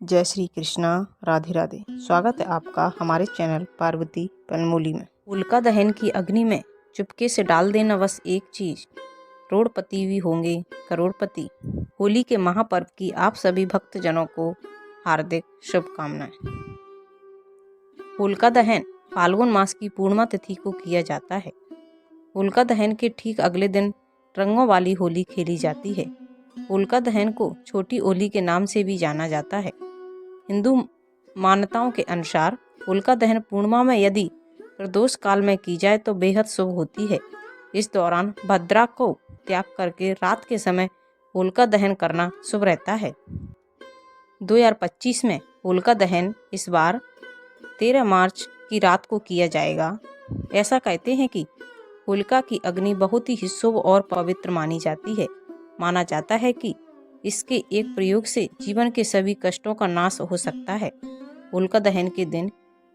जय श्री कृष्णा। राधे राधे। स्वागत है आपका हमारे चैनल पार्वती पनमोली में। होलिका दहन की अग्नि में चुपके से डाल देना बस एक चीज, करोड़पति भी होंगे करोड़पति। होली के महापर्व की आप सभी भक्तजनों को हार्दिक शुभकामनाएं। होलिका दहन फाल्गुन मास की पूर्णिमा तिथि को किया जाता है। होलिका दहन के ठीक अगले दिन रंगों वाली होली खेली जाती है। होलिका दहन को छोटी होली के नाम से भी जाना जाता है। हिंदू मान्यताओं के अनुसार होलिका दहन पूर्णिमा में यदि प्रदोष काल में की जाए तो बेहद शुभ होती है। इस दौरान भद्रा को त्याग करके रात के समय होलिका दहन करना शुभ रहता है। 2025 में होलिका दहन इस बार 13 मार्च की रात को किया जाएगा। ऐसा कहते हैं कि होलिका की अग्नि बहुत ही शुभ और पवित्र मानी जाती है। माना जाता है कि इसके एक प्रयोग से जीवन के सभी कष्टों का नाश हो सकता है। होलिका दहन के दिन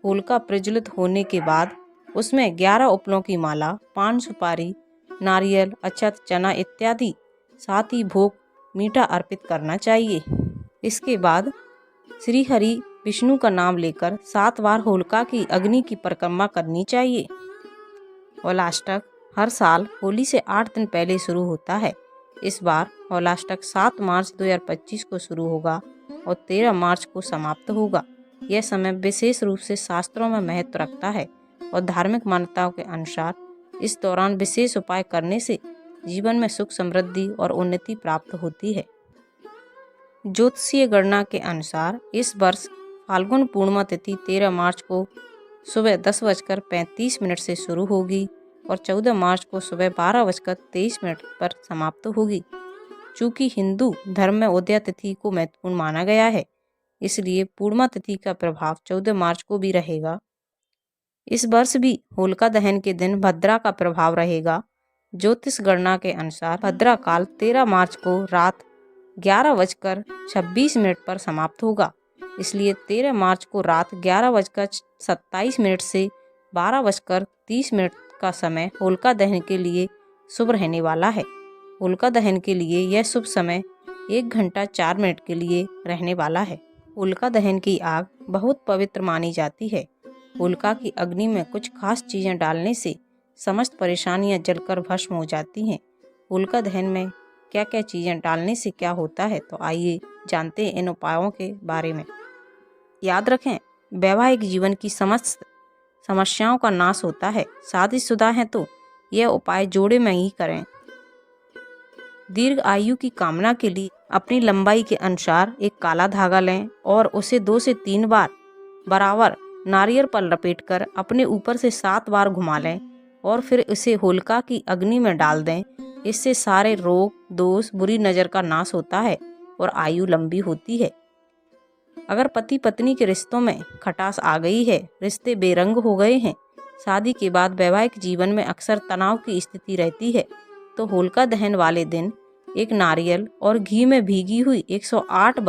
होलिका प्रज्वलित होने के बाद उसमें 11 उपलों की माला, पान सुपारी, नारियल, अक्षत, चना इत्यादि साथ ही भोग मीठा अर्पित करना चाहिए। इसके बाद श्री हरि विष्णु का नाम लेकर 7 बार होलिका की अग्नि की परिक्रमा करनी चाहिए। होलाष्टक हर साल होली से 8 दिन पहले शुरू होता है। इस बार होलाष्टक 7 मार्च 2025 को शुरू होगा और 13 मार्च को समाप्त होगा। यह समय विशेष रूप से शास्त्रों में महत्व रखता है और धार्मिक मान्यताओं के अनुसार इस दौरान विशेष उपाय करने से जीवन में सुख समृद्धि और उन्नति प्राप्त होती है। ज्योतिषीय गणना के अनुसार इस वर्ष फाल्गुन पूर्णिमा तिथि 13 मार्च को सुबह 10:35 से शुरू होगी और 14 मार्च को सुबह 12:23 पर समाप्त होगी। चूँकि हिंदू धर्म में उदया तिथि को महत्वपूर्ण माना गया है, इसलिए पूर्णिमा तिथि का प्रभाव 14 मार्च को भी रहेगा। इस वर्ष भी होलिका दहन के दिन भद्रा का प्रभाव रहेगा। ज्योतिष गणना के अनुसार भद्रा काल 13 मार्च को रात 11:26 पर समाप्त होगा। इसलिए 13 मार्च को रात 11:27 से 12:30 का समय होलिका दहन के लिए शुभ रहने वाला है। होलिका दहन के लिए यह शुभ समय 1 घंटा 4 मिनट के लिए रहने वाला है। होलिका दहन की आग बहुत पवित्र मानी जाती है। होलिका की अग्नि में कुछ खास चीजें डालने से समस्त परेशानियां जलकर भस्म हो जाती हैं। होलिका दहन में क्या क्या चीजें डालने से क्या होता है, तो आइए जानते हैं इन उपायों के बारे में। याद रखें, वैवाहिक जीवन की समस्त समस्याओं का नाश होता है। शादीशुदा हैं तो यह उपाय जोड़े में ही करें। दीर्घ आयु की कामना के लिए अपनी लंबाई के अनुसार एक काला धागा लें और उसे 2 से 3 बार बराबर नारियल पर लपेटकर अपने ऊपर से 7 बार घुमा लें और फिर इसे होलिका की अग्नि में डाल दें। इससे सारे रोग, दोष, बुरी नज़र का नाश होता है और आयु लंबी होती है। अगर पति पत्नी के रिश्तों में खटास आ गई है, रिश्ते बेरंग हो गए हैं, शादी के बाद वैवाहिक जीवन में अक्सर तनाव की स्थिति रहती है, तो होलिका दहन वाले दिन एक नारियल और घी में भीगी हुई 108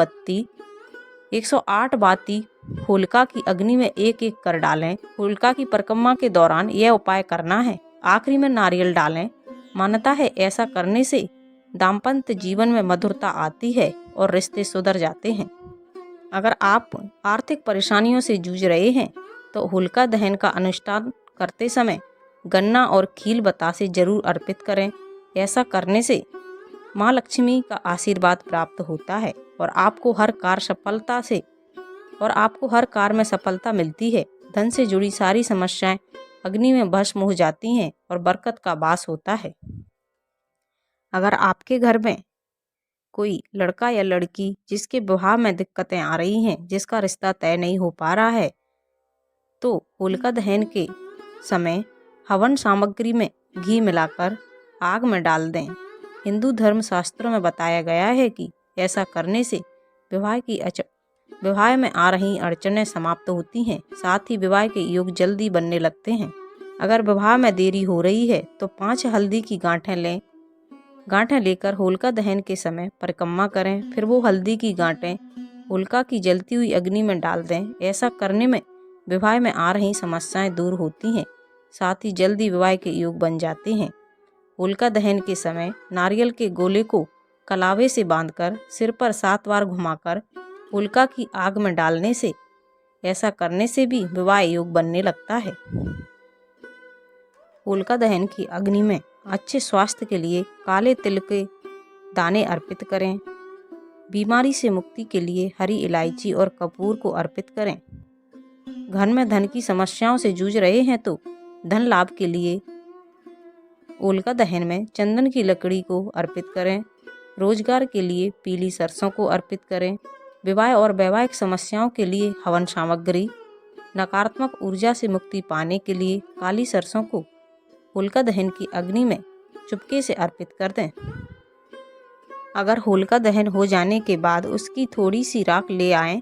बाती होलिका की अग्नि में एक एक कर डालें। होलिका की परिक्रमा के दौरान यह उपाय करना है। आखिरी में नारियल डालें। मान्यता है ऐसा करने से दाम्पत्य जीवन में मधुरता आती है और रिश्ते सुधर जाते हैं। अगर आप आर्थिक परेशानियों से जूझ रहे हैं तो होलिका दहन का अनुष्ठान करते समय गन्ना और खील बतासे जरूर अर्पित करें। ऐसा करने से माँ लक्ष्मी का आशीर्वाद प्राप्त होता है और आपको हर कार्य में सफलता मिलती है। धन से जुड़ी सारी समस्याएं अग्नि में भस्म हो जाती हैं और बरकत का वास होता है। अगर आपके घर में कोई लड़का या लड़की जिसके विवाह में दिक्कतें आ रही हैं, जिसका रिश्ता तय नहीं हो पा रहा है, तो होलिका दहन के समय हवन सामग्री में घी मिलाकर आग में डाल दें। हिंदू धर्म शास्त्रों में बताया गया है कि ऐसा करने से विवाह में आ रही अड़चनें समाप्त होती हैं, साथ ही विवाह के योग जल्दी बनने लगते हैं। अगर विवाह में देरी हो रही है तो 5 हल्दी की गांठें लेकर होलिका दहन के समय परिक्रमा करें। फिर वो हल्दी की गांठें होलिका की जलती हुई अग्नि में डाल दें। ऐसा करने में विवाह में आ रही समस्याएं दूर होती हैं, साथ ही जल्दी विवाह के योग बन जाते हैं। होलिका दहन के समय नारियल के गोले को कलावे से बांधकर सिर पर 7 बार घुमाकर होलिका की आग में डालने से, ऐसा करने से भी विवाह योग बनने लगता है। होलिका दहन की अग्नि में अच्छे स्वास्थ्य के लिए काले तिल के दाने अर्पित करें। बीमारी से मुक्ति के लिए हरी इलायची और कपूर को अर्पित करें। घर में धन की समस्याओं से जूझ रहे हैं तो धन लाभ के लिए होलिका दहन में चंदन की लकड़ी को अर्पित करें। रोजगार के लिए पीली सरसों को अर्पित करें। विवाह और वैवाहिक समस्याओं के लिए हवन सामग्री। नकारात्मक ऊर्जा से मुक्ति पाने के लिए काली सरसों को होलिका दहन की अग्नि में चुपके से अर्पित कर दें। अगर होलिका दहन हो जाने के बाद उसकी थोड़ी सी राख ले आएं,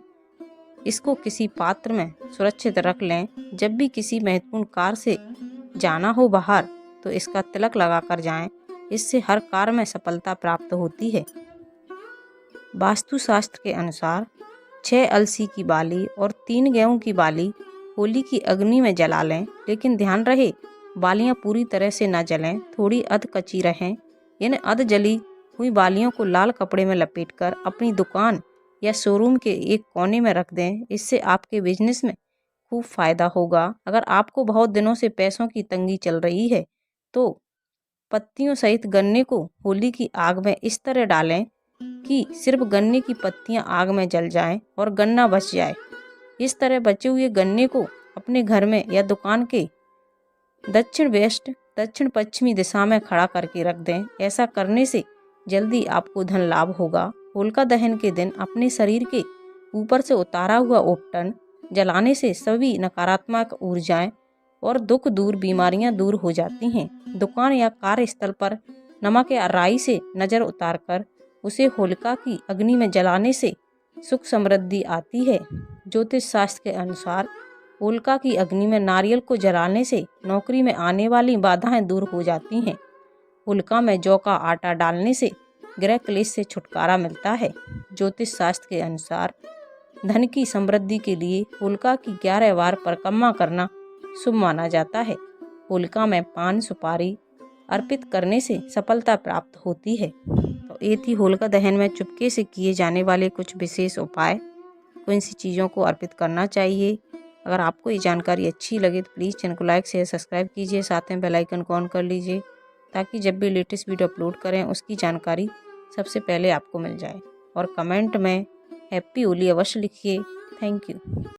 इसको किसी पात्र में सुरक्षित रख लें। जब भी किसी महत्वपूर्ण कार्य से जाना हो बाहर तो इसका तिलक लगाकर जाएं। इससे हर कार्य में सफलता प्राप्त होती है। वास्तुशास्त्र के अनुसार 6 अलसी की बाली और 3 गेहूं की बाली होली की अग्नि में जला लें, लेकिन ध्यान रहे बालियां पूरी तरह से न जलें, थोड़ी अध कच्ची रहें। इन अध जली हुई बालियों को लाल कपड़े में लपेटकर अपनी दुकान या शोरूम के एक कोने में रख दें। इससे आपके बिजनेस में खूब फायदा होगा। अगर आपको बहुत दिनों से पैसों की तंगी चल रही है तो पत्तियों सहित गन्ने को होली की आग में इस तरह डालें कि सिर्फ गन्ने की पत्तियां आग में जल जाएं और गन्ना बच जाए। इस तरह बचे हुए गन्ने को अपने घर में या दुकान के दक्षिण पश्चिमी दिशा में खड़ा करके रख दें। ऐसा करने से जल्दी आपको धन लाभ होगा। होलिका दहन के दिन अपने शरीर के ऊपर से उतारा हुआ उपटन जलाने से सभी नकारात्मक ऊर्जाएं और दुख दूर बीमारियां दूर हो जाती हैं। दुकान या कार्यस्थल पर नमक या राई से नजर उतारकर उसे होलिका की अग्नि में जलाने से सुख समृद्धि आती है। ज्योतिष शास्त्र के अनुसार होलिका की अग्नि में नारियल को जलाने से नौकरी में आने वाली बाधाएं दूर हो जाती हैं। होलिका में जौ का आटा डालने से ग्रह क्लेश से छुटकारा मिलता है। ज्योतिष शास्त्र के अनुसार धन की समृद्धि के लिए होलिका की 11 बार परिक्रमा करना शुभ माना जाता है। होलिका में पान सुपारी अर्पित करने से सफलता प्राप्त होती है। तो ये थी होलिका दहन में चुपके से किए जाने वाले कुछ विशेष उपाय। कौन सी चीज़ों को अर्पित करना चाहिए। अगर आपको ये जानकारी अच्छी लगे तो प्लीज़ चैनल को लाइक शेयर सब्सक्राइब कीजिए। साथ में बेल आइकन को ऑन कर लीजिए ताकि जब भी लेटेस्ट वीडियो अपलोड करें उसकी जानकारी सबसे पहले आपको मिल जाए। और कमेंट में हैप्पी होली अवश्य लिखिए। Thank you.